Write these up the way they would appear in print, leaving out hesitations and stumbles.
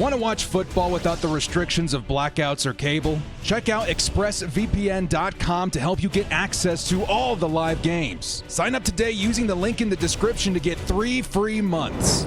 Want to watch football without the restrictions of blackouts or cable? Check out expressvpn.com to help you get access to all the live games. Sign up today using the link in the description to get 3 free months.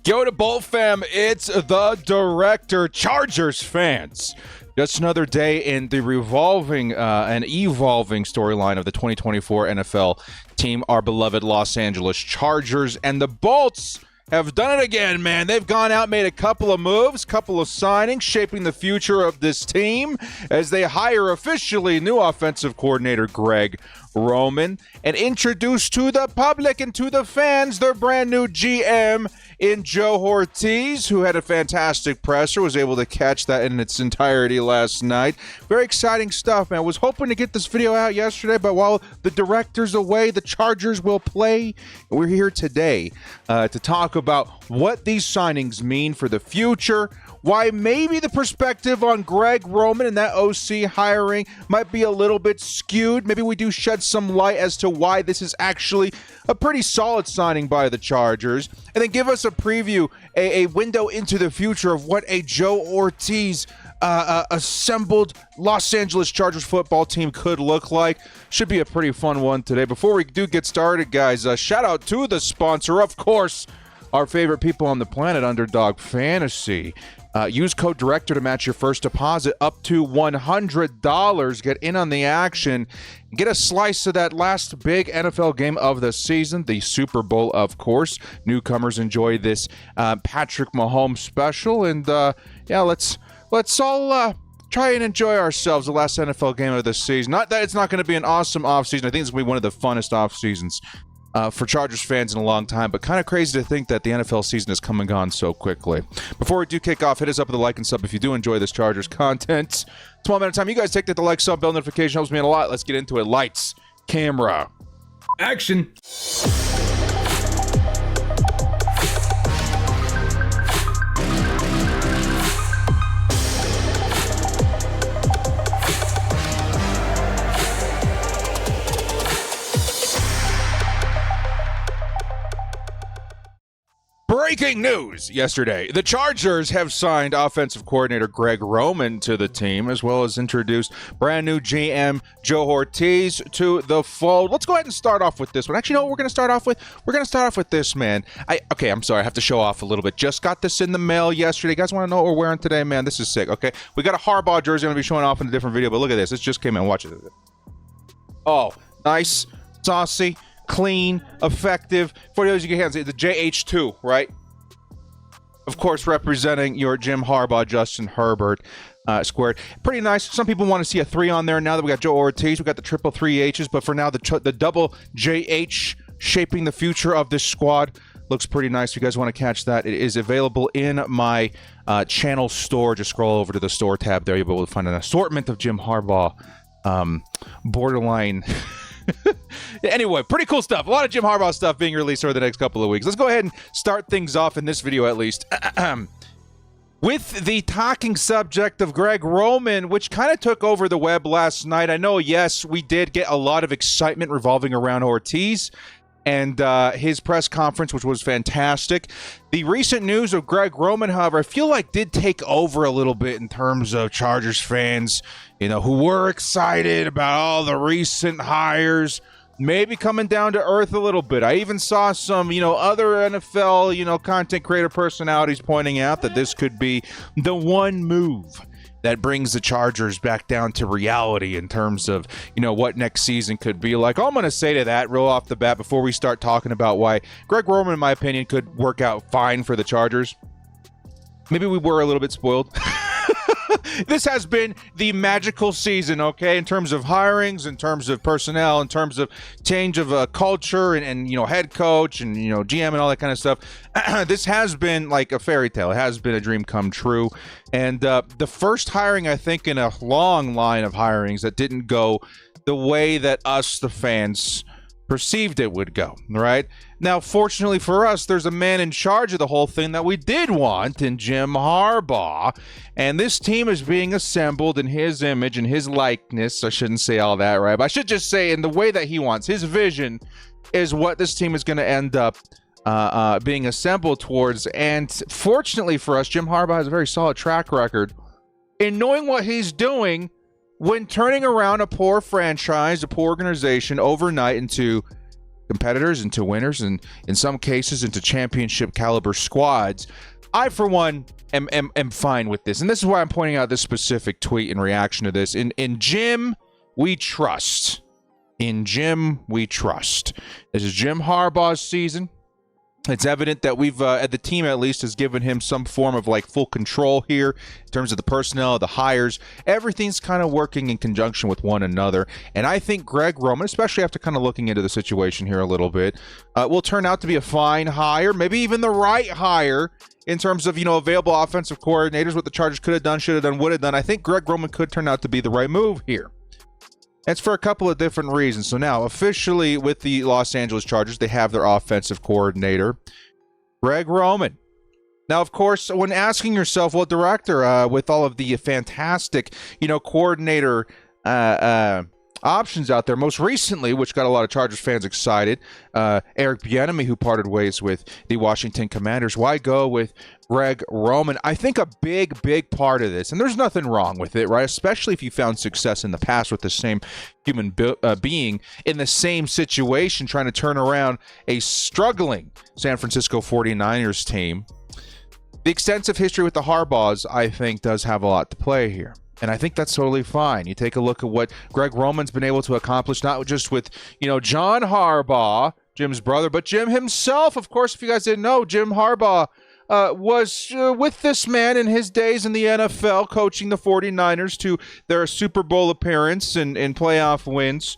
Yo to Bolt fam, it's the director. Chargers fans. Just another day in the revolving and evolving storyline of the 2024 NFL team, our beloved Los Angeles Chargers. And the Bolts have done it again, man. They've gone out, made a couple of moves, couple of signings, shaping the future of this team as they hire officially new offensive coordinator Greg Roman and introduce to the public and to the fans their brand new GM in Joe Hortiz, who had a fantastic presser, was able to catch that in its entirety last night. Very exciting stuff, man. I was hoping to get this video out yesterday, but while the director's away, the Chargers will play. We're here today to talk about what these signings mean for the future, why maybe the perspective on Greg Roman and that OC hiring might be a little bit skewed. Maybe we do shed some light as to why this is actually a pretty solid signing by the Chargers, and then give us a preview, a window into the future of what a Joe Hortiz assembled Los Angeles Chargers football team could look like. Should be a pretty fun one today. Before we do get started, guys, shout out to the sponsor, of course, our favorite people on the planet, Underdog Fantasy. Use code DIRECTOR to match your first deposit up to $100. Get in on the action. Get a slice of that last big NFL game of the season, the Super Bowl, of course. Newcomers enjoy this Patrick Mahomes special. And, yeah, let's all try and enjoy ourselves the last NFL game of the season. Not that it's not going to be an awesome offseason. I think it's going to be one of the funnest off seasons for Chargers fans in a long time, but kind of crazy to think that the NFL season has come and gone so quickly. Before we do kick off, hit us up with a like and sub if you do enjoy this Chargers content. Small amount of time. You guys take that to like, sub, bell notification. Helps me out a lot. Let's get into it. Lights, camera, action. Breaking news yesterday. The Chargers have signed offensive coordinator Greg Roman to the team, as well as introduced brand new GM Joe Hortiz to the fold. Let's go ahead and start off with this one. Actually, you know what we're going to start off with? We're going to start off with this, man. I'm sorry. I have to show off a little bit. Just got this in the mail yesterday. You guys want to know what we're wearing today? Man, this is sick, okay? We got a Harbaugh jersey I'm going to be showing off in a different video, but look at this. This just came in. Watch it. Oh, nice, saucy, clean, effective. For those of you hands, the JH2, right? Of course, representing your Jim Harbaugh, Justin Herbert squared. Pretty nice. Some people want to see a 3 on there. Now that we got Joe Hortiz, we got the triple 3Hs, but for now, the double JH shaping the future of this squad looks pretty nice. If you guys want to catch that, it is available in my channel store. Just scroll over to the store tab there. You'll be able to find an assortment of Jim Harbaugh borderline anyway, pretty cool stuff. A lot of Jim Harbaugh stuff being released over the next couple of weeks. Let's go ahead and start things off in this video, at least, with the talking subject of Greg Roman, which kind of took over the web last night. I know, yes, we did get a lot of excitement revolving around Hortiz and his press conference, which was fantastic. The recent news of Greg Roman, however, I feel like did take over a little bit in terms of Chargers fans, you know, who were excited about all the recent hires, maybe coming down to earth a little bit. I even saw some, other NFL, content creator personalities pointing out that this could be the one move that brings the Chargers back down to reality in terms of, what next season could be like. All I'm going to say to that real off the bat before we start talking about why Greg Roman, in my opinion, could work out fine for the Chargers. Maybe we were a little bit spoiled. This has been the magical season, okay, in terms of hirings, in terms of personnel, in terms of change of culture and head coach and, GM and all that kind of stuff. This has been like a fairy tale. It has been a dream come true. And the first hiring, I think, in a long line of hirings that didn't go the way that us, the fans, perceived it would go, right? Now, fortunately for us, there's a man in charge of the whole thing that we did want in Jim Harbaugh, and this team is being assembled in his image and his likeness. I shouldn't say all that, right? But I should just say in the way that he wants. His vision is what this team is going to end up being assembled towards. And fortunately for us, Jim Harbaugh has a very solid track record in knowing what he's doing when turning around a poor franchise, a poor organization overnight into competitors, into winners, and in some cases into championship caliber squads. I, for one, am fine with this. And this is why I'm pointing out this specific tweet in reaction to this. In Jim, we trust. In Jim, we trust. This is Jim Harbaugh's season. It's evident that we've, the team at least, has given him some form of like full control here in terms of the personnel, the hires. Everything's kind of working in conjunction with one another. And I think Greg Roman, especially after kind of looking into the situation here a little bit, will turn out to be a fine hire, maybe even the right hire in terms of, available offensive coordinators, what the Chargers could have done, should have done, would have done. I think Greg Roman could turn out to be the right move here. It's for a couple of different reasons. So now, officially with the Los Angeles Chargers, they have their offensive coordinator, Greg Roman. Now, of course, when asking yourself, well, director, with all of the fantastic, coordinator options out there, most recently, which got a lot of Chargers fans excited, Eric Bieniemy, who parted ways with the Washington Commanders. Why go with Greg Roman? I think a big part of this, and there's nothing wrong with it, right? Especially if you found success in the past with the same human being in the same situation, trying to turn around a struggling San Francisco 49ers team. The extensive history with the Harbaughs, I think, does have a lot to play here. And I think that's totally fine. You take a look at what Greg Roman's been able to accomplish, not just with, John Harbaugh, Jim's brother, but Jim himself. Of course, if you guys didn't know, Jim Harbaugh was with this man in his days in the NFL, coaching the 49ers to their Super Bowl appearance and playoff wins.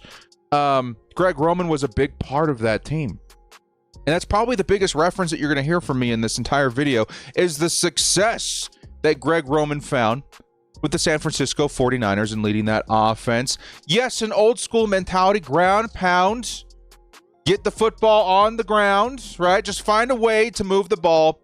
Greg Roman was a big part of that team. And that's probably the biggest reference that you're going to hear from me in this entire video is the success that Greg Roman found with the San Francisco 49ers and leading that offense. Yes, an old school mentality, ground pound, get the football on the ground, right? Just find a way to move the ball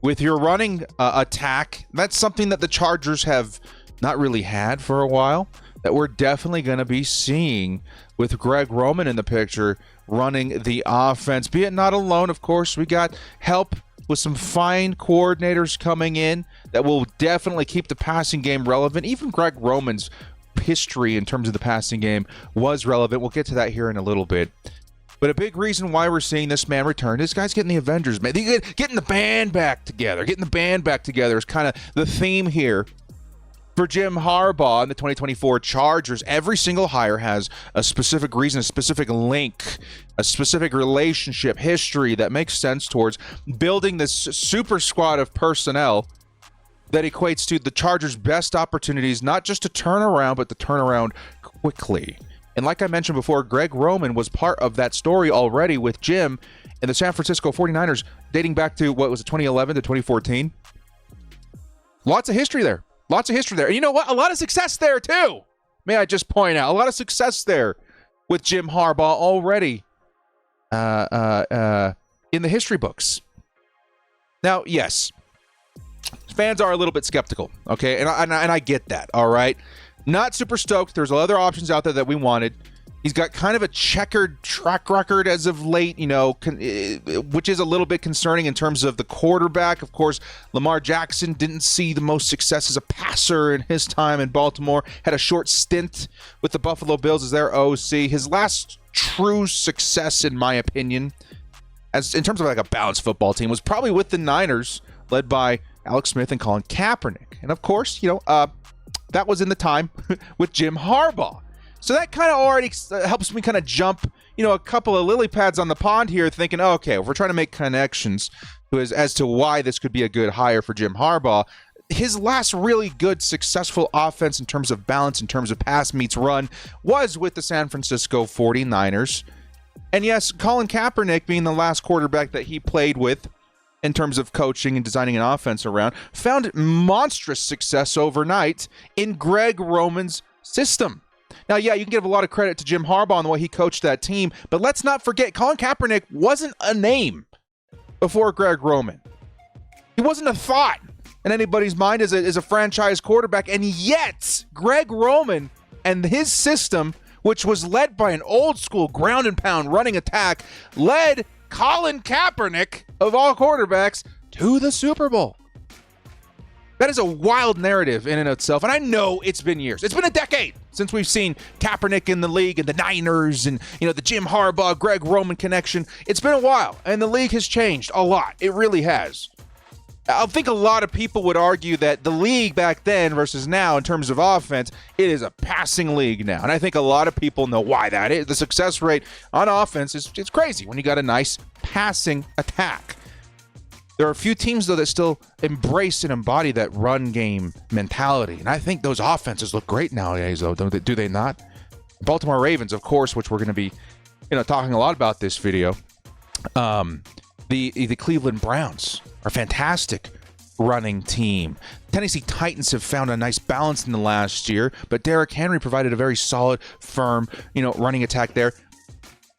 with your running attack. That's something that the Chargers have not really had for a while, that we're definitely going to be seeing with Greg Roman in the picture running the offense. Be it not alone, of course, we got help with some fine coordinators coming in that will definitely keep the passing game relevant. Even Greg Roman's history in terms of the passing game was relevant. We'll get to that here in a little bit. But a big reason why we're seeing this man return, this guy's getting the Avengers, man. Getting the band back together. Getting the band back together is kind of the theme here for Jim Harbaugh and the 2024 Chargers. Every single hire has a specific reason, a specific link, a specific relationship, history that makes sense towards building this super squad of personnel that equates to the Chargers' best opportunities, not just to turn around, but to turn around quickly. And like I mentioned before, Greg Roman was part of that story already with Jim and the San Francisco 49ers dating back to, 2011 to 2014? Lots of history there. Lots of history there. And you know what? A lot of success there, too. May I just point out, a lot of success there with Jim Harbaugh already in the history books. Now, yes, fans are a little bit skeptical, okay? And I get that, all right? Not super stoked. There's other options out there that we wanted. He's got kind of a checkered track record as of late, which is a little bit concerning in terms of the quarterback. Of course, Lamar Jackson didn't see the most success as a passer in his time in Baltimore. Had a short stint with the Buffalo Bills as their OC. His last true success, in my opinion, as in terms of like a balanced football team, was probably with the Niners, led by Alex Smith and Colin Kaepernick. And of course, that was in the time with Jim Harbaugh. So that kind of already helps me kind of jump, a couple of lily pads on the pond here, thinking, okay, if we're trying to make connections as to why this could be a good hire for Jim Harbaugh, his last really good, successful offense in terms of balance, in terms of pass meets run, was with the San Francisco 49ers. And yes, Colin Kaepernick being the last quarterback that he played with in terms of coaching and designing an offense around, found monstrous success overnight in Greg Roman's system. Now, yeah, you can give a lot of credit to Jim Harbaugh on the way he coached that team, but let's not forget, Colin Kaepernick wasn't a name before Greg Roman. He wasn't a thought in anybody's mind as a franchise quarterback, and yet Greg Roman and his system, which was led by an old school ground and pound running attack, led Colin Kaepernick, of all quarterbacks, to the Super Bowl. That is a wild narrative in and of itself. And I know it's been years. It's been a decade since we've seen Kaepernick in the league and the Niners and, the Jim Harbaugh, Greg Roman connection. It's been a while, and the league has changed a lot. It really has. I think a lot of people would argue that the league back then versus now in terms of offense, it is a passing league now. And I think a lot of people know why that is. The success rate on offense is crazy when you got a nice passing attack. There are a few teams, though, that still embrace and embody that run game mentality. And I think those offenses look great nowadays, though, do they not? Baltimore Ravens, of course, which we're going to be talking a lot about this video. The Cleveland Browns are a fantastic running team. Tennessee Titans have found a nice balance in the last year, but Derrick Henry provided a very solid, firm, running attack there.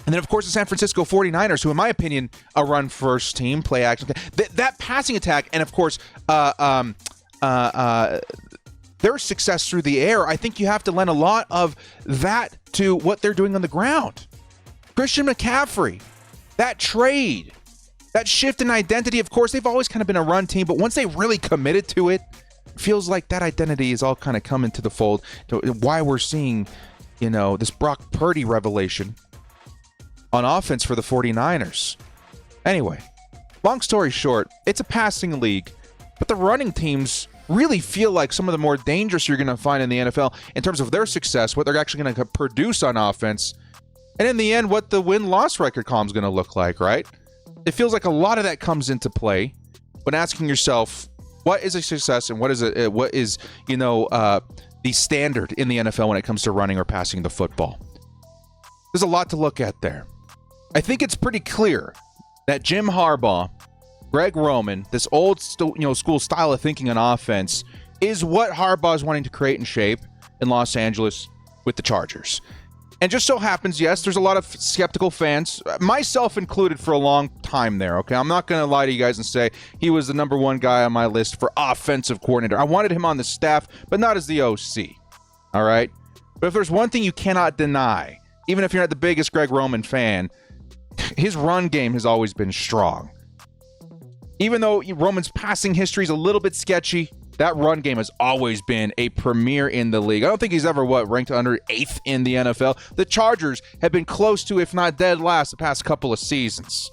And then, of course, the San Francisco 49ers, who, in my opinion, a run-first team, play action. That passing attack, and, of course, their success through the air, I think you have to lend a lot of that to what they're doing on the ground. Christian McCaffrey, that trade, that shift in identity, of course, they've always kind of been a run team, but once they really committed to it, it feels like that identity is all kind of coming to the fold. To why we're seeing, this Brock Purdy revelation on offense for the 49ers. Anyway, long story short, it's a passing league, but the running teams really feel like some of the more dangerous you're going to find in the NFL in terms of their success, what they're actually going to produce on offense, and in the end, what the win-loss record column is going to look like, right? It feels like a lot of that comes into play when asking yourself, what is a success and what is the standard in the NFL when it comes to running or passing the football? There's a lot to look at there. I think it's pretty clear that Jim Harbaugh, Greg Roman, this old school style of thinking on offense is what Harbaugh is wanting to create and shape in Los Angeles with the Chargers. And just so happens, yes, there's a lot of skeptical fans, myself included, for a long time there, okay? I'm not going to lie to you guys and say he was the number one guy on my list for offensive coordinator. I wanted him on the staff, but not as the OC, all right? But if there's one thing you cannot deny, even if you're not the biggest Greg Roman fan, his run game has always been strong. Even though Roman's passing history is a little bit sketchy, that run game has always been a premier in the league. I don't think he's ever, ranked under 8th in the NFL. The Chargers have been close to, if not dead last, the past couple of seasons.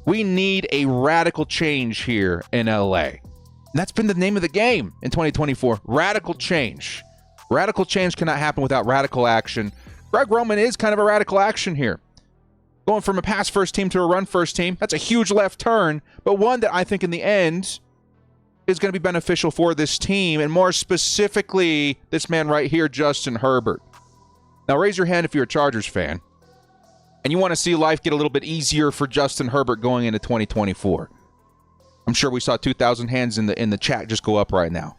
We need a radical change here in LA. And that's been the name of the game in 2024. Radical change. Radical change cannot happen without radical action. Greg Roman is kind of a radical action here. Going from a pass-first team to a run-first team, that's a huge left turn, but one that I think in the end is going to be beneficial for this team, and more specifically, this man right here, Justin Herbert. Now, raise your hand if you're a Chargers fan, and you want to see life get a little bit easier for Justin Herbert going into 2024. I'm sure we saw 2,000 hands in the chat just go up right now.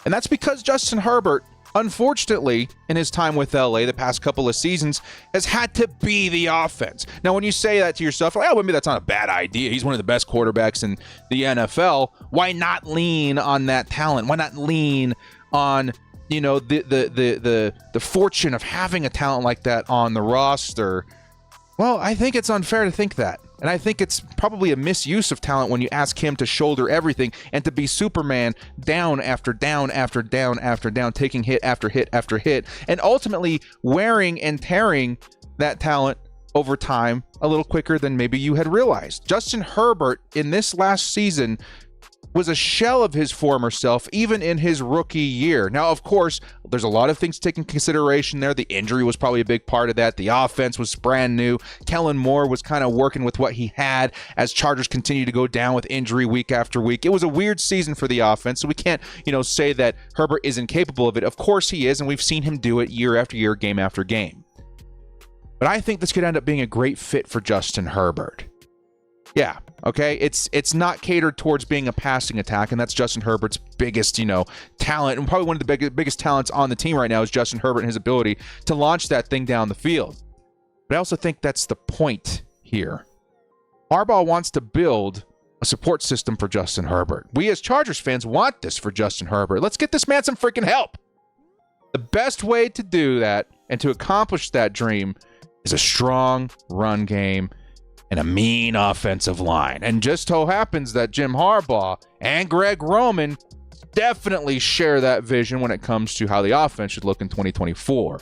And that's because Justin Herbert, unfortunately, in his time with LA the past couple of seasons, has had to be the offense. Now, when you say that to yourself, maybe that's not a bad idea. He's one of the best quarterbacks in the NFL. Why not lean on that talent? Why not lean on, the fortune of having a talent like that on the roster? Well, I think it's unfair to think that. And I think it's probably a misuse of talent when you ask him to shoulder everything and to be Superman down after down after down after down, taking hit after hit after hit, and ultimately wearing and tearing that talent over time a little quicker than maybe you had realized. Justin Herbert in this last season was a shell of his former self, even in his rookie year. Now, of course, there's a lot of things to take in consideration there. The injury was probably a big part of that. The offense was brand new. Kellen Moore was kind of working with what he had as Chargers continue to go down with injury week after week. It was a weird season for the offense, so we can't, say that Herbert isn't capable of it. Of course he is, and we've seen him do it year after year, game after game. But I think this could end up being a great fit for Justin Herbert. Yeah, okay? It's not catered towards being a passing attack, and that's Justin Herbert's biggest, talent. And probably one of the biggest talents on the team right now is Justin Herbert and his ability to launch that thing down the field. But I also think that's the point here. Harbaugh wants to build a support system for Justin Herbert. We as Chargers fans want this for Justin Herbert. Let's get this man some freaking help. The best way to do that and to accomplish that dream is a strong run game and a mean offensive line. And just so happens that Jim Harbaugh and Greg Roman definitely share that vision when it comes to how the offense should look in 2024.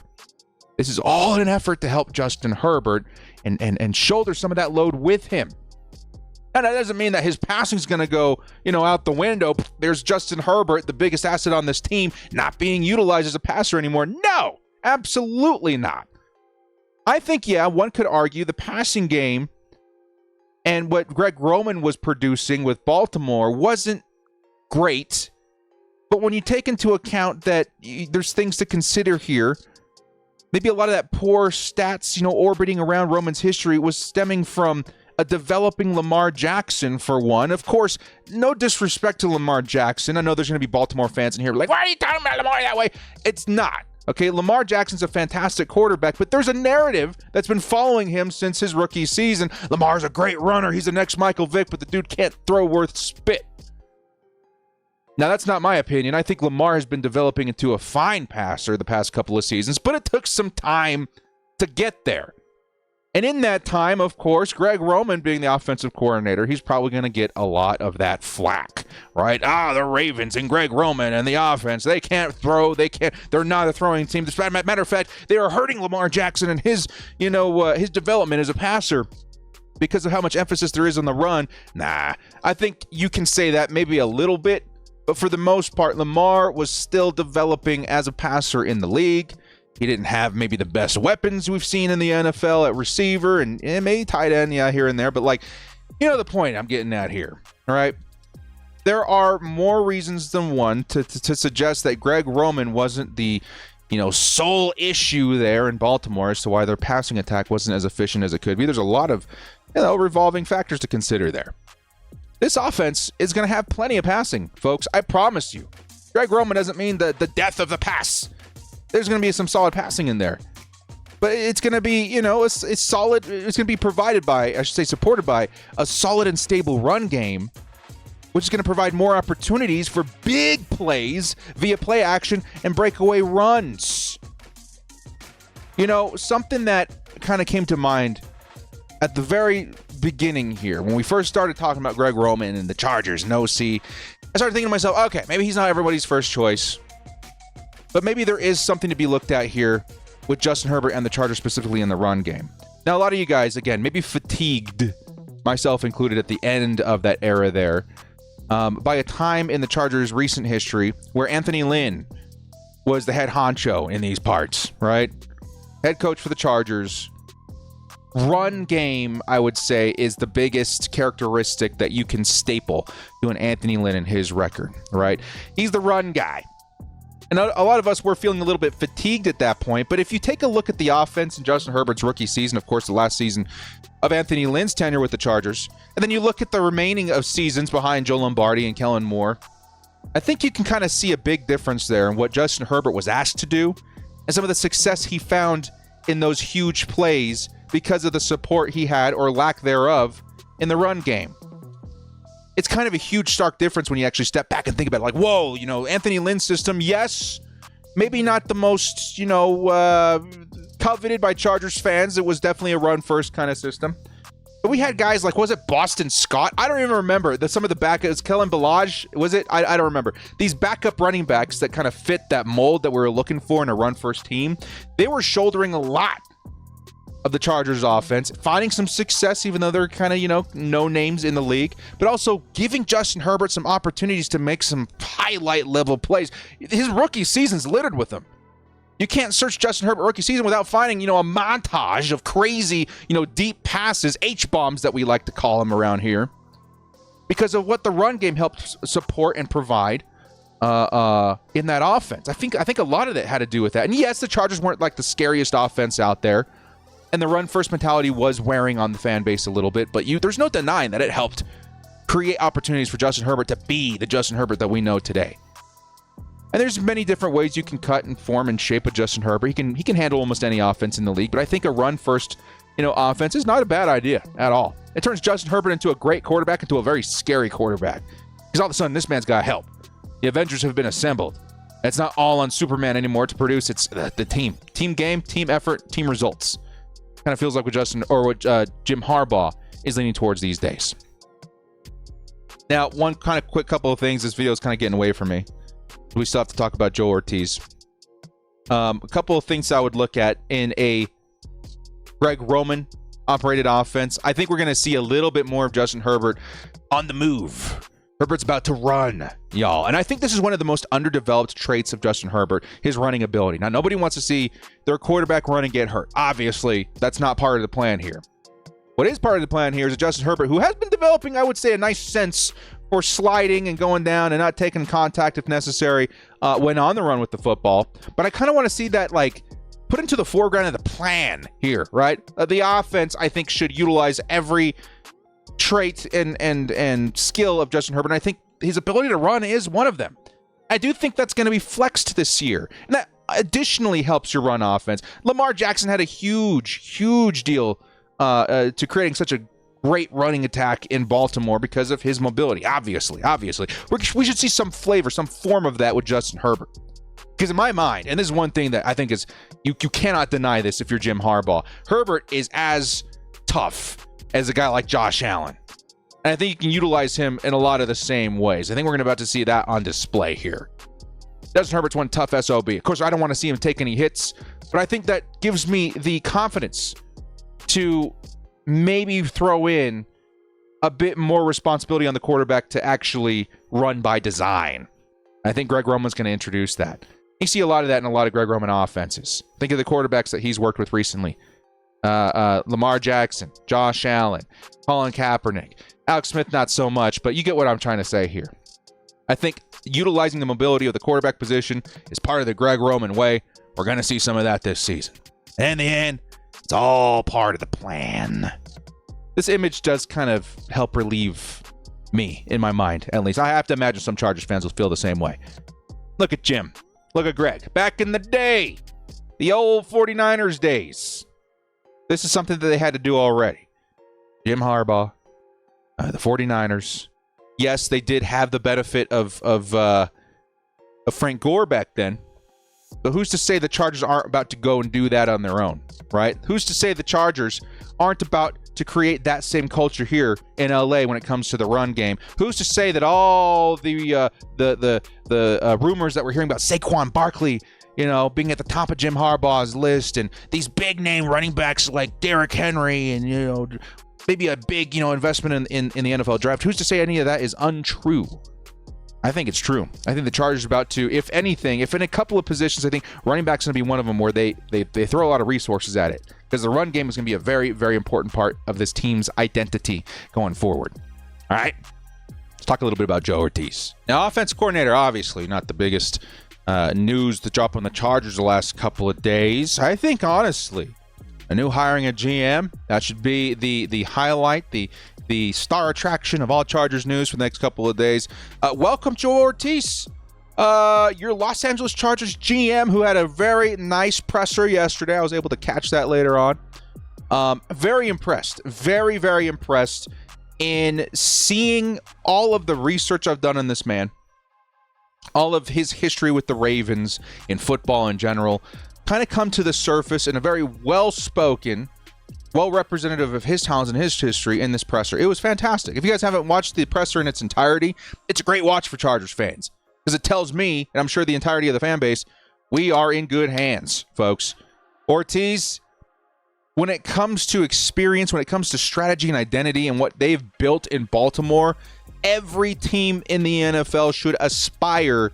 This is all in an effort to help Justin Herbert and shoulder some of that load with him. And that doesn't mean that his passing is going to go, out the window. There's Justin Herbert, the biggest asset on this team, not being utilized as a passer anymore. No, absolutely not. I think, one could argue the passing game and what Greg Roman was producing with Baltimore wasn't great. But when you take into account that there's things to consider here, maybe a lot of that poor stats, orbiting around Roman's history was stemming from a developing Lamar Jackson, for one. Of course, no disrespect to Lamar Jackson. I know there's going to be Baltimore fans in here like, why are you talking about Lamar that way? It's not. Okay, Lamar Jackson's a fantastic quarterback, but there's a narrative that's been following him since his rookie season. Lamar's a great runner. He's the next Michael Vick, but the dude can't throw worth spit. Now, that's not my opinion. I think Lamar has been developing into a fine passer the past couple of seasons, but it took some time to get there. And in that time, of course, Greg Roman being the offensive coordinator, he's probably going to get a lot of that flack, right? The Ravens and Greg Roman and the offense, they can't throw. They're not a throwing team. As a matter of fact, they are hurting Lamar Jackson and his development as a passer because of how much emphasis there is on the run. Nah, I think you can say that maybe a little bit, but for the most part, Lamar was still developing as a passer in the league. He didn't have maybe the best weapons we've seen in the NFL at receiver and maybe tight end, here and there. But the point I'm getting at here, all right? There are more reasons than one to suggest that Greg Roman wasn't the, sole issue there in Baltimore as to why their passing attack wasn't as efficient as it could be. There's a lot of, revolving factors to consider there. This offense is going to have plenty of passing, folks. I promise you. Greg Roman doesn't mean the death of the pass. There's going to be some solid passing in there. But it's going to be, it's solid. It's going to be supported by a solid and stable run game, which is going to provide more opportunities for big plays via play action and breakaway runs. Something that kind of came to mind at the very beginning here, when we first started talking about Greg Roman and the Chargers and OC, I started thinking to myself, okay, maybe he's not everybody's first choice. But maybe there is something to be looked at here with Justin Herbert and the Chargers specifically in the run game. Now, a lot of you guys, again, maybe fatigued, myself included, at the end of that era there, by a time in the Chargers' recent history where Anthony Lynn was the head honcho in these parts, right? Head coach for the Chargers. Run game, I would say, is the biggest characteristic that you can staple to an Anthony Lynn and his record, right? He's the run guy. And a lot of us were feeling a little bit fatigued at that point. But if you take a look at the offense in Justin Herbert's rookie season, of course, the last season of Anthony Lynn's tenure with the Chargers, and then you look at the remaining of seasons behind Joe Lombardi and Kellen Moore, I think you can kind of see a big difference there in what Justin Herbert was asked to do and some of the success he found in those huge plays because of the support he had or lack thereof in the run game. It's kind of a huge, stark difference when you actually step back and think about it. Like, whoa, Anthony Lynn's system, yes, maybe not the most, coveted by Chargers fans. It was definitely a run-first kind of system. But we had guys like, was it Boston Scott? I don't even remember. Some of the backups, Kellen Balaj, was it? I don't remember. These backup running backs that kind of fit that mold that we were looking for in a run-first team, they were shouldering a lot of the Chargers offense, finding some success, even though they're kind of, no names in the league, but also giving Justin Herbert some opportunities to make some highlight level plays. His rookie season's littered with them. You can't search Justin Herbert rookie season without finding, a montage of crazy, deep passes, H-bombs that we like to call them around here, because of what the run game helped support and provide in that offense. I think a lot of that had to do with that. And yes, the Chargers weren't like the scariest offense out there, and the run-first mentality was wearing on the fan base a little bit, but there's no denying that it helped create opportunities for Justin Herbert to be the Justin Herbert that we know today. And there's many different ways you can cut and form and shape a Justin Herbert. He can handle almost any offense in the league, but I think a run-first, offense is not a bad idea at all. It turns Justin Herbert into a great quarterback, into a very scary quarterback, because all of a sudden this man's got help. The Avengers have been assembled. It's not all on Superman anymore to produce. It's the team game, team effort, team results. Kind of feels like with Jim Harbaugh is leaning towards these days. Now, one kind of quick couple of things. This video is kind of getting away from me. We still have to talk about Joe Hortiz. A couple of things I would look at in a Greg Roman operated offense. I think we're going to see a little bit more of Justin Herbert on the move. Herbert's about to run, y'all. And I think this is one of the most underdeveloped traits of Justin Herbert, his running ability. Now, nobody wants to see their quarterback run and get hurt. Obviously, that's not part of the plan here. What is part of the plan here is Justin Herbert, who has been developing, I would say, a nice sense for sliding and going down and not taking contact if necessary when on the run with the football. But I kind of want to see that, like, put into the foreground of the plan here, right? The offense, I think, should utilize every trait and skill of Justin Herbert. And I think his ability to run is one of them. I do think that's going to be flexed this year. And that additionally helps your run offense. Lamar Jackson had a huge deal to creating such a great running attack in Baltimore because of his mobility. Obviously. We should see some flavor, some form of that with Justin Herbert. Because in my mind, and this is one thing that I think is, you cannot deny this if you're Jim Harbaugh, Herbert is as tough as a guy like Josh Allen. And I think you can utilize him in a lot of the same ways. I think we're about to see that on display here. Justin Herbert's one tough SOB. Of course, I don't want to see him take any hits, but I think that gives me the confidence to maybe throw in a bit more responsibility on the quarterback to actually run by design. I think Greg Roman's going to introduce that. You see a lot of that in a lot of Greg Roman offenses. Think of the quarterbacks that he's worked with recently. Lamar Jackson, Josh Allen, Colin Kaepernick, Alex Smith, not so much, but you get what I'm trying to say here. I think utilizing the mobility of the quarterback position is part of the Greg Roman way. We're going to see some of that this season. And in the end, it's all part of the plan. This image does kind of help relieve me, in my mind, at least. I have to imagine some Chargers fans will feel the same way. Look at Jim. Look at Greg. Back in the day, the old 49ers days. This is something that they had to do already. Jim Harbaugh, the 49ers. Yes, they did have the benefit of Frank Gore back then. But who's to say the Chargers aren't about to go and do that on their own, right? Who's to say the Chargers aren't about to create that same culture here in LA when it comes to the run game? Who's to say that all the rumors that we're hearing about Saquon Barkley, being at the top of Jim Harbaugh's list, and these big name running backs like Derrick Henry, and maybe a big investment in the NFL draft, who's to say any of that is untrue? I think it's true. I think the Chargers are about to, if anything, if in a couple of positions, I think running back's going to be one of them where they throw a lot of resources at it, because the run game is going to be a very, very important part of this team's identity going forward. All right, let's talk a little bit about Joe Hortiz. Now, offensive coordinator, obviously not the biggest news to drop on the Chargers the last couple of days. I think, honestly, a new hiring a GM, that should be the highlight, the star attraction of all Chargers news for the next couple of days. Welcome, Joe Hortiz, your Los Angeles Chargers GM, who had a very nice presser yesterday. I was able to catch that later on. Very impressed. Very, very impressed in seeing all of the research I've done on this man, all of his history with the Ravens in football in general, kind of come to the surface in a very well-spoken, well-representative of his talents and his history in this presser. It was fantastic. If you guys haven't watched the presser in its entirety, it's a great watch for Chargers fans, because it tells me, and I'm sure the entirety of the fan base, we are in good hands, folks. Hortiz, when it comes to experience, when it comes to strategy and identity and what they've built in Baltimore, every team in the NFL should aspire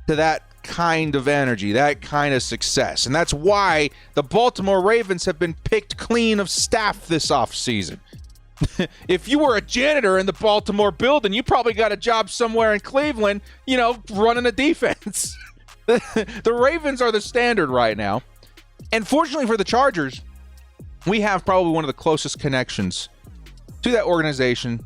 to that kind of energy, that kind of success. And that's why the Baltimore Ravens have been picked clean of staff this offseason. If you were a janitor in the Baltimore building, you probably got a job somewhere in Cleveland, running a defense. The Ravens are the standard right now. And fortunately for the Chargers, we have probably one of the closest connections to that organization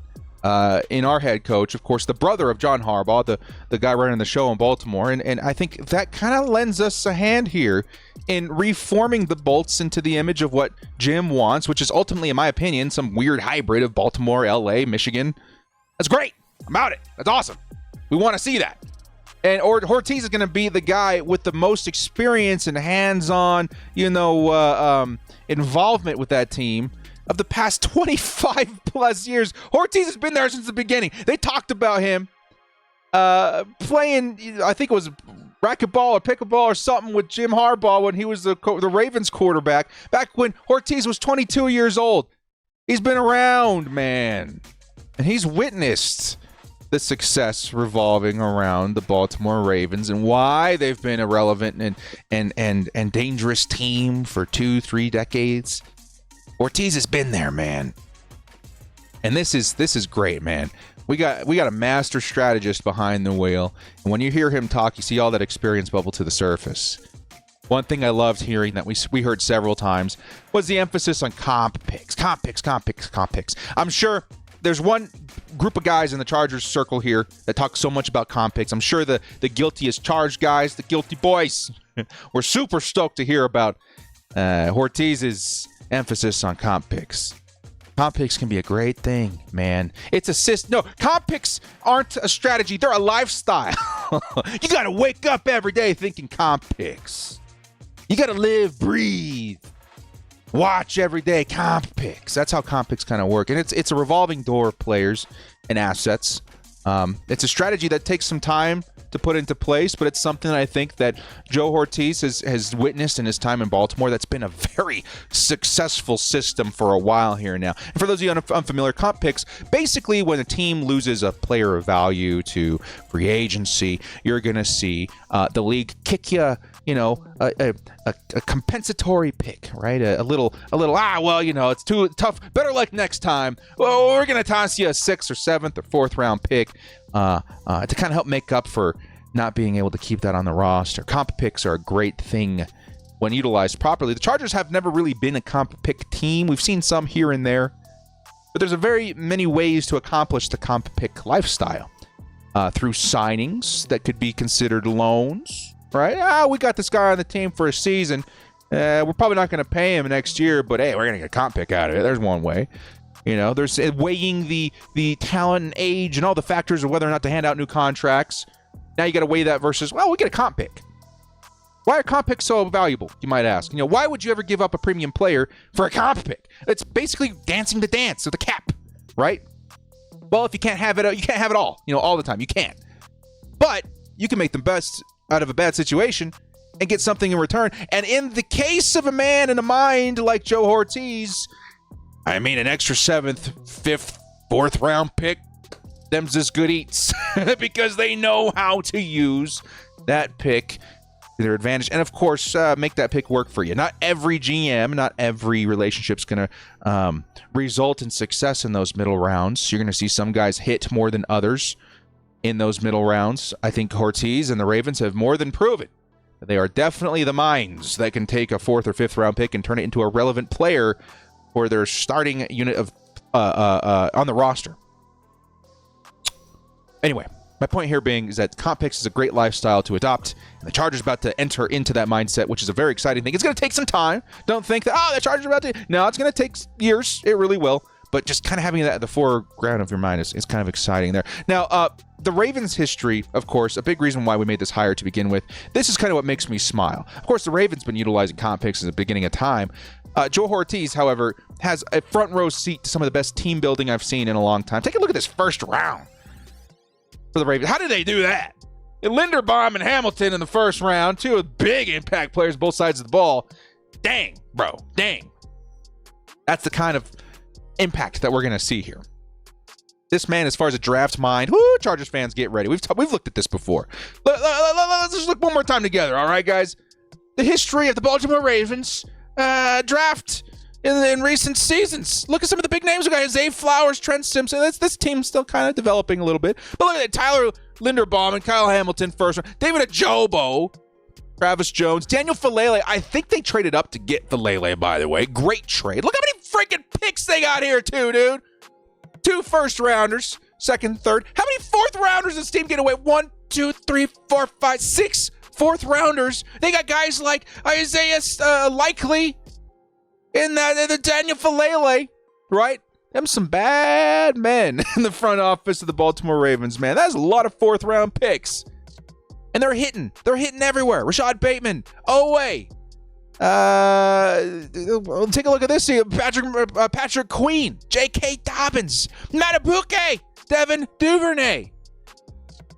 in our head coach, of course, the brother of John Harbaugh, the guy running the show in Baltimore. And I think that kind of lends us a hand here in reforming the Bolts into the image of what Jim wants, which is ultimately, in my opinion, some weird hybrid of Baltimore, LA, Michigan. That's great. I'm about it. That's awesome. We want to see that. And Hortiz is going to be the guy with the most experience and hands-on, involvement with that team of the past 25 plus years. Hortiz has been there since the beginning. They talked about him playing, I think it was racquetball or pickleball or something with Jim Harbaugh when he was the Ravens quarterback, back when Hortiz was 22 years old. He's been around, man. And he's witnessed the success revolving around the Baltimore Ravens and why they've been a relevant and dangerous team for 2-3 decades. Hortiz has been there, man. And this is great, man. We got a master strategist behind the wheel. And when you hear him talk, you see all that experience bubble to the surface. One thing I loved hearing that we heard several times was the emphasis on comp picks. I'm sure there's one group of guys in the Chargers circle here that talk so much about comp picks. I'm sure the guilty as charged guys, the guilty boys, were super stoked to hear about Hortiz's emphasis on comp picks. Comp picks can be a great thing, man. It's a system. No, comp picks aren't a strategy. They're a lifestyle. You got to wake up every day thinking comp picks. You got to live, breathe, watch every day. Comp picks. That's how comp picks kind of work. And it's a revolving door of players and assets. It's a strategy that takes some time to put into place, but it's something that I think that Joe Hortiz has witnessed in his time in Baltimore. That's been a very successful system for a while here now. And for those of you unfamiliar, comp picks, basically when a team loses a player of value to free agency, you're going to see the league kick you, a compensatory pick, right? A little, it's too tough. Better luck next time. Well, we're going to toss you a 6th or 7th or 4th round pick to kind of help make up for not being able to keep that on the roster. Comp picks are a great thing when utilized properly. The Chargers have never really been a comp pick team. We've seen some here and there, but there's a very many ways to accomplish the comp pick lifestyle through signings that could be considered loans. Right? We got this guy on the team for a season. We're probably not going to pay him next year, but hey, we're going to get a comp pick out of it. There's one way. There's weighing the talent and age and all the factors of whether or not to hand out new contracts. Now you got to weigh that versus, we get a comp pick. Why are comp picks so valuable, you might ask? Why would you ever give up a premium player for a comp pick? It's basically dancing the dance of the cap, right? Well, if you can't have it, you can't have it all, all the time. You can't. But you can make the best out of a bad situation and get something in return. And in the case of a man in a mind like Joe Hortiz, I mean, an extra 7th, 5th, 4th round pick, them's as good eats because they know how to use that pick to their advantage. And of course, make that pick work for you. Not every GM, not every relationship's going to result in success in those middle rounds. You're going to see some guys hit more than others in those middle rounds. I think Hortiz and the Ravens have more than proven that they are definitely the minds that can take a 4th or 5th round pick and turn it into a relevant player for their starting unit of on the roster. Anyway, my point here being is that comp picks is a great lifestyle to adopt, and the Chargers about to enter into that mindset, which is a very exciting thing. It's going to take some time. Don't think that, the Chargers are about to. No, it's going to take years. It really will. But just kind of having that at the foreground of your mind is kind of exciting there. Now, the Ravens' history, of course, a big reason why we made this hire to begin with. This is kind of what makes me smile. Of course, the Ravens been utilizing comp picks since the beginning of time. Joe Hortiz, however, has a front row seat to some of the best team building I've seen in a long time. Take a look at this first round for the Ravens. How did they do that? Linderbaum and Hamilton in the first round, two big impact players, both sides of the ball. Dang, bro, dang. That's the kind of impact that we're going to see here. This man, as far as a draft mind, Chargers fans, get ready. We've looked at this before. Let's just look one more time together, all right, guys? The history of the Baltimore Ravens draft in recent seasons. Look at some of the big names we got. Zay Flowers, Trent Simpson. This team's still kind of developing a little bit. But look at that. Tyler Linderbaum and Kyle Hamilton first round. David Ajobo, Travis Jones, Daniel Falele. I think they traded up to get Falele, by the way. Great trade. Look how many freaking picks they got here, too, dude. 2 first rounders, 2nd, 3rd. How many 4th rounders does this team get away? 1, 2, 3, 4, 5, 6 4th rounders. They got guys like Isaiah Likely and the Daniel Falele, right? Them some bad men in the front office of the Baltimore Ravens, man. That's a lot of 4th round picks. And they're hitting. They're hitting everywhere. Rashad Bateman, Oweh, Take a look at this here. Patrick Queen, J.K. Dobbins, Matabuke, Devin Duvernay.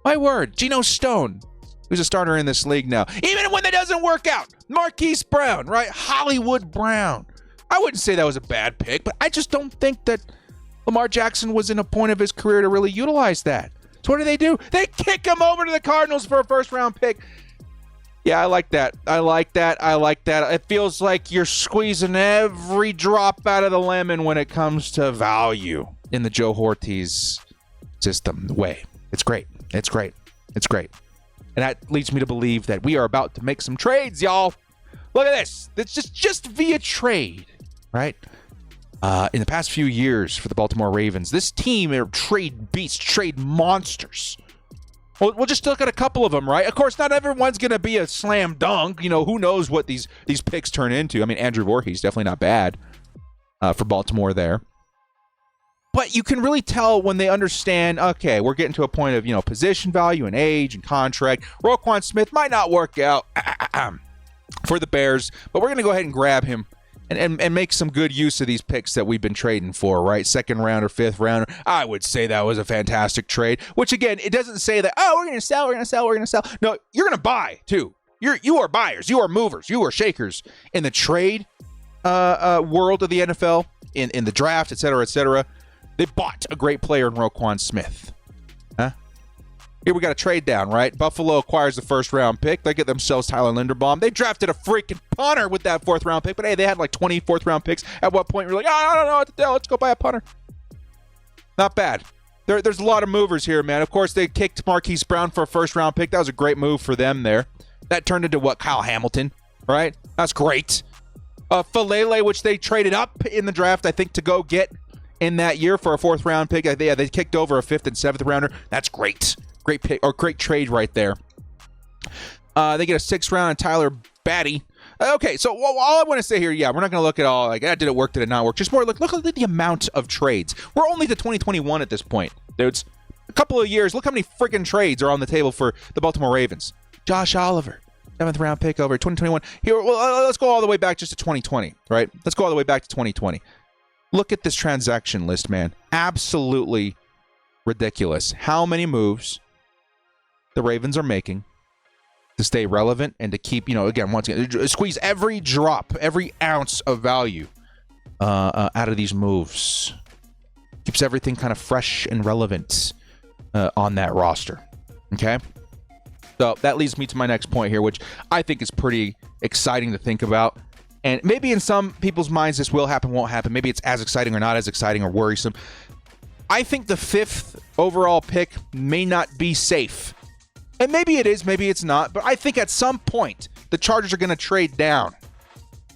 My word, Geno Stone, who's a starter in this league now. Even when that doesn't work out, Marquise Brown, right? Hollywood Brown. I wouldn't say that was a bad pick, but I just don't think that Lamar Jackson was in a point of his career to really utilize that. So what do? They kick him over to the Cardinals for a first-round pick. Yeah, I like that. It feels like you're squeezing every drop out of the lemon when it comes to value in the Joe Hortiz system way. It's great. And that leads me to believe that we are about to make some trades, y'all. Look at this. It's just via trade, right? In the past few years for the Baltimore Ravens, this team are trade beasts, trade monsters. We'll just look at a couple of them, right? Of course, not everyone's going to be a slam dunk. You know, who knows what these picks turn into. I mean, Andrew Voorhees, definitely not bad for Baltimore there. But you can really tell when they understand, okay, we're getting to a point of, position value and age and contract. Roquan Smith might not work out for the Bears, but we're going to go ahead and grab him and make some good use of these picks that we've been trading for, right? Second rounder, fifth rounder. I would say that was a fantastic trade, which again, it doesn't say that, we're going to sell. No, you're going to buy too. You are buyers, you are movers, you are shakers in the trade world of the NFL, in the draft, et cetera. They bought a great player in Roquan Smith. Here we got a trade down, right? Buffalo acquires the first-round pick. They get themselves Tyler Linderbaum. They drafted a freaking punter with that fourth-round pick. But, hey, they had like 20 fourth-round picks. At what point you're like, I don't know what to do. Let's go buy a punter. Not bad. There's a lot of movers here, man. Of course, they kicked Marquise Brown for a first-round pick. That was a great move for them there. That turned into what? Kyle Hamilton, right? That's great. Falele, which they traded up in the draft, I think, to go get in that year for a fourth-round pick. They kicked over a fifth and seventh rounder. That's great. Great pick or great trade right there. They get a sixth round and Tyler Batty. Okay, so all I want to say here, we're not going to look at all like, did it work, did it not work? Just more look at the amount of trades. We're only to 2021 at this point, dudes. A couple of years. Look how many freaking trades are on the table for the Baltimore Ravens. Josh Oliver, 7th round pick over 2021. Here, let's go all the way back just to 2020, right? Let's go all the way back to 2020. Look at this transaction list, man. Absolutely ridiculous. How many moves the Ravens are making to stay relevant and to keep, again, once again, squeeze every drop, every ounce of value out of these moves. Keeps everything kind of fresh and relevant on that roster. Okay? So that leads me to my next point here, which I think is pretty exciting to think about. And maybe in some people's minds this will happen, won't happen. Maybe it's as exciting or not as exciting or worrisome. I think the 5th overall pick may not be safe. And maybe it is, maybe it's not. But I think at some point, the Chargers are going to trade down.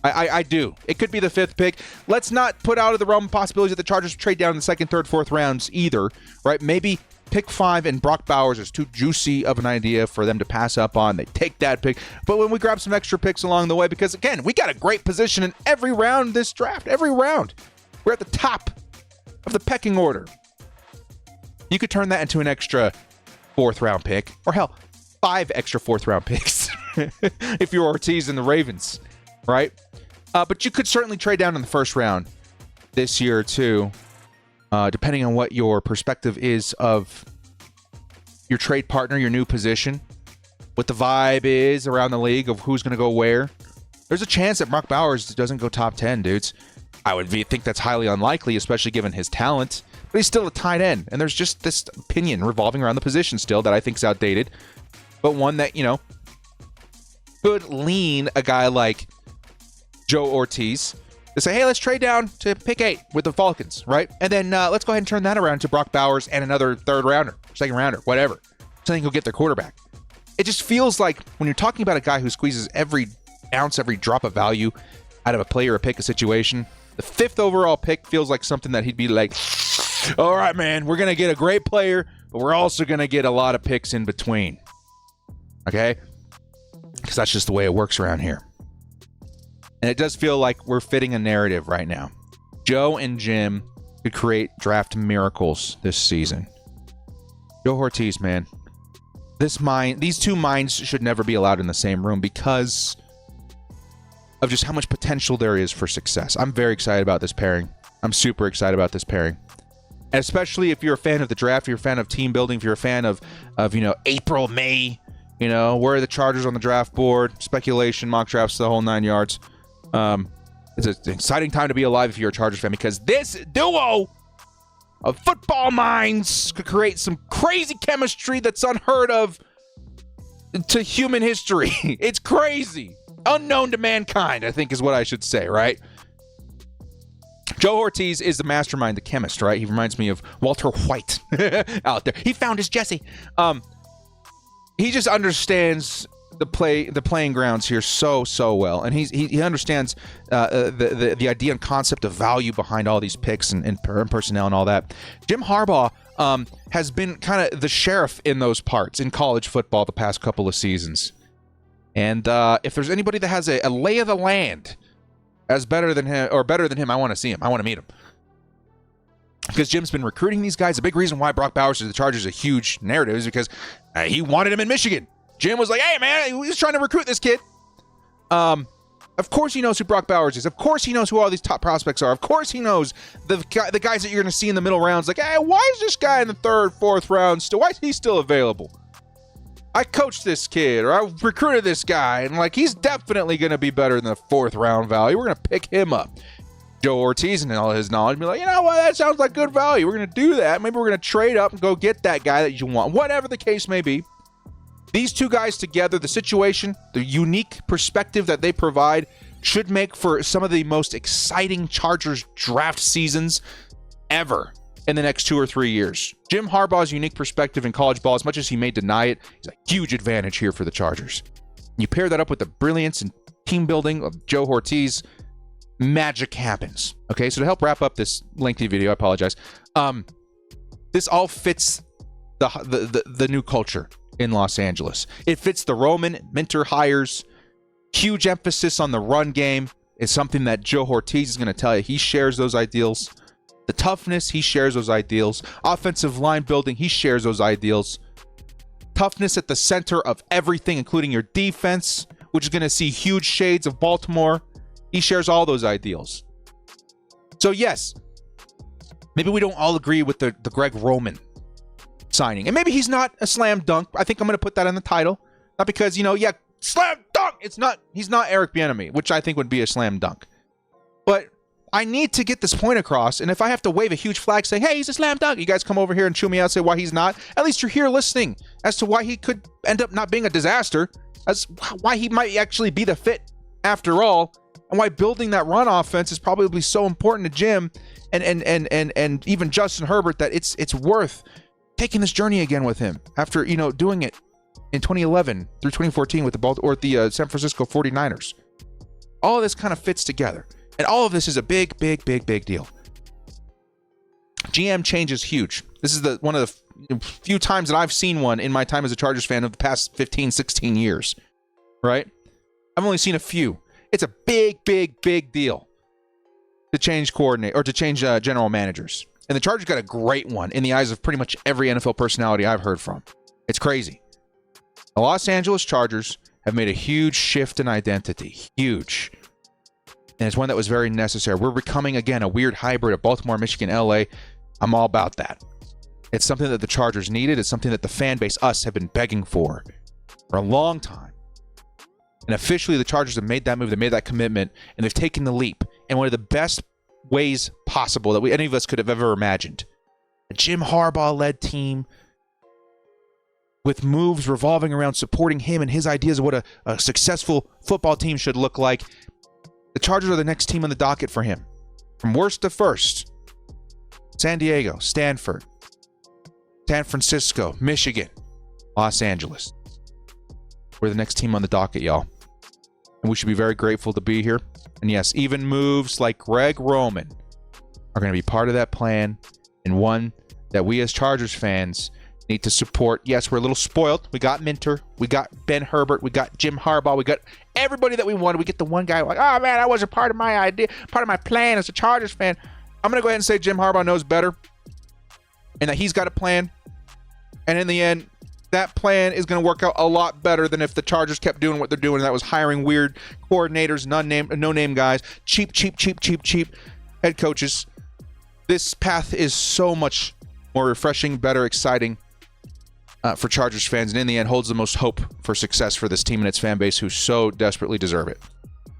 I do. It could be the 5th pick. Let's not put out of the realm of possibilities that the Chargers trade down in the 2nd, 3rd, 4th rounds either, right? Maybe pick 5 and Brock Bowers is too juicy of an idea for them to pass up on. They take that pick. But when we grab some extra picks along the way, because again, we got a great position in every round this draft. Every round. We're at the top of the pecking order. You could turn that into an extra 4th round pick, or hell, 5 extra 4th round picks if you're Hortiz and the Ravens, right? But you could certainly trade down in the 1st round this year too, depending on what your perspective is of your trade partner, your new position, what the vibe is around the league of who's going to go where. There's a chance that Brock Bowers doesn't go top 10, dudes. I would think that's highly unlikely, especially given his talent. But he's still a tight end, and there's just this opinion revolving around the position still that I think is outdated, but one that, could lean a guy like Joe Hortiz to say, hey, let's trade down to pick 8 with the Falcons, right? And then let's go ahead and turn that around to Brock Bowers and another 3rd rounder, 2nd rounder, whatever. So they can go get their quarterback. It just feels like when you're talking about a guy who squeezes every ounce, every drop of value out of a player or pick a situation, the 5th overall pick feels like something that he'd be like, all right, man, we're going to get a great player, but we're also going to get a lot of picks in between. Okay? Because that's just the way it works around here. And it does feel like we're fitting a narrative right now. Joe and Jim could create draft miracles this season. Joe Hortiz, man. These two minds should never be allowed in the same room because of just how much potential there is for success. I'm very excited about this pairing. I'm super excited about this pairing. And especially if you're a fan of the draft, if you're a fan of team building, if you're a fan of April, May, where are the Chargers on the draft board, speculation, mock drafts, the whole 9 yards. It's an exciting time to be alive if you're a Chargers fan, because this duo of football minds could create some crazy chemistry that's unheard of to human history. It's crazy. Unknown to mankind, I think is what I should say, right? Joe Hortiz is the mastermind, the chemist, right? He reminds me of Walter White out there. He found his Jesse. He just understands the playing grounds here so well, and he understands the idea and concept of value behind all these picks and personnel and all that. Jim Harbaugh has been kind of the sheriff in those parts in college football the past couple of seasons. And if there's anybody that has a lay of the land as better than him, I want to see him. I want to meet him. Because Jim's been recruiting these guys. The big reason why Brock Bowers to the Chargers is a huge narrative is because he wanted him in Michigan. Jim was like, hey, man, he was trying to recruit this kid. Of course he knows who Brock Bowers is. Of course he knows who all these top prospects are. Of course he knows the guys that you're going to see in the middle rounds. Like, hey, why is this guy in the 3rd, 4th round still? Why is he still available? I coached this kid, or I recruited this guy, and he's definitely going to be better than the 4th round value. We're going to pick him up. Joe Hortiz and all his knowledge be like, you know what, that sounds like good value. We're going to do that. Maybe we're going to trade up and go get that guy that you want. Whatever the case may be. These two guys together, the situation, the unique perspective that they provide should make for some of the most exciting Chargers draft seasons ever in the next 2 or 3 years. Jim Harbaugh's unique perspective in college ball, as much as he may deny it, is a huge advantage here for the Chargers. You pair that up with the brilliance and team building of Joe Hortiz, magic happens. Okay, so to help wrap up this lengthy video, I apologize. This all fits the new culture in Los Angeles. It fits the Roman Minter hires. Huge emphasis on the run game is something that Joe Hortiz is going to tell you. He shares those ideals. The toughness, he shares those ideals. Offensive line building, he shares those ideals. Toughness at the center of everything, including your defense, which is going to see huge shades of Baltimore. He shares all those ideals. So yes, maybe we don't all agree with the Greg Roman signing. And maybe he's not a slam dunk. I think I'm going to put that in the title. Not because, slam dunk! He's not Eric Bieniemy, which I think would be a slam dunk. But I need to get this point across, and if I have to wave a huge flag saying, hey, he's a slam dunk, you guys come over here and chew me out and say why he's not, at least you're here listening as to why he could end up not being a disaster, as why he might actually be the fit after all, and why building that run offense is probably so important to Jim and even Justin Herbert, that it's worth taking this journey again with him after, doing it in 2011 through 2014 with the San Francisco 49ers. All of this kind of fits together. And all of this is a big deal. GM change is huge. This is one of the few times that I've seen one in my time as a Chargers fan of the past 15, 16 years. Right? I've only seen a few. It's a big deal to change general managers. And the Chargers got a great one in the eyes of pretty much every NFL personality I've heard from. It's crazy. The Los Angeles Chargers have made a huge shift in identity. Huge. And it's one that was very necessary. We're becoming, again, a weird hybrid of Baltimore, Michigan, LA. I'm all about that. It's something that the Chargers needed. It's something that the fan base, us, have been begging for a long time. And officially, the Chargers have made that move. They made that commitment, and they've taken the leap in one of the best ways possible that any of us could have ever imagined. A Jim Harbaugh-led team with moves revolving around supporting him and his ideas of what a successful football team should look like. The Chargers are the next team on the docket for him. From worst to first. San Diego, Stanford, San Francisco, Michigan, Los Angeles. We're the next team on the docket, y'all. And we should be very grateful to be here. And yes, even moves like Greg Roman are going to be part of that plan, and one that we as Chargers fans need to support. Yes, we're a little spoiled. We got Minter. We got Ben Herbert. We got Jim Harbaugh. We got everybody that we wanted. We get the one guy like, oh, man, that wasn't part of my idea, part of my plan as a Chargers fan. I'm going to go ahead and say Jim Harbaugh knows better and that he's got a plan. And in the end, that plan is going to work out a lot better than if the Chargers kept doing what they're doing, and that was hiring weird coordinators, no-name guys, cheap head coaches. This path is so much more refreshing, better, exciting for Chargers fans, and in the end holds the most hope for success for this team and its fan base who so desperately deserve it.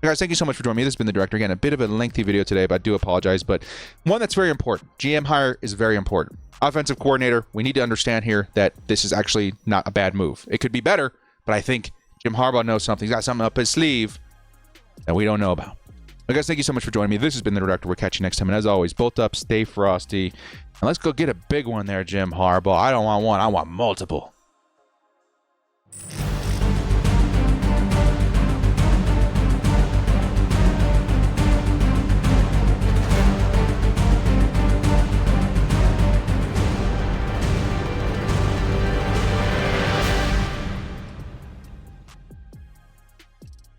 Guys, thank you so much for joining me. This has been The Director. Again, a bit of a lengthy video today, but I do apologize. But one that's very important. GM hire is very important. Offensive coordinator, we need to understand here that this is actually not a bad move. It could be better, but I think Jim Harbaugh knows something. He's got something up his sleeve that we don't know about. But guys, thank you so much for joining me. This has been The Director. We'll catch you next time. And as always, bolt up, stay frosty. And let's go get a big one there, Jim Harbaugh. I don't want one. I want multiple.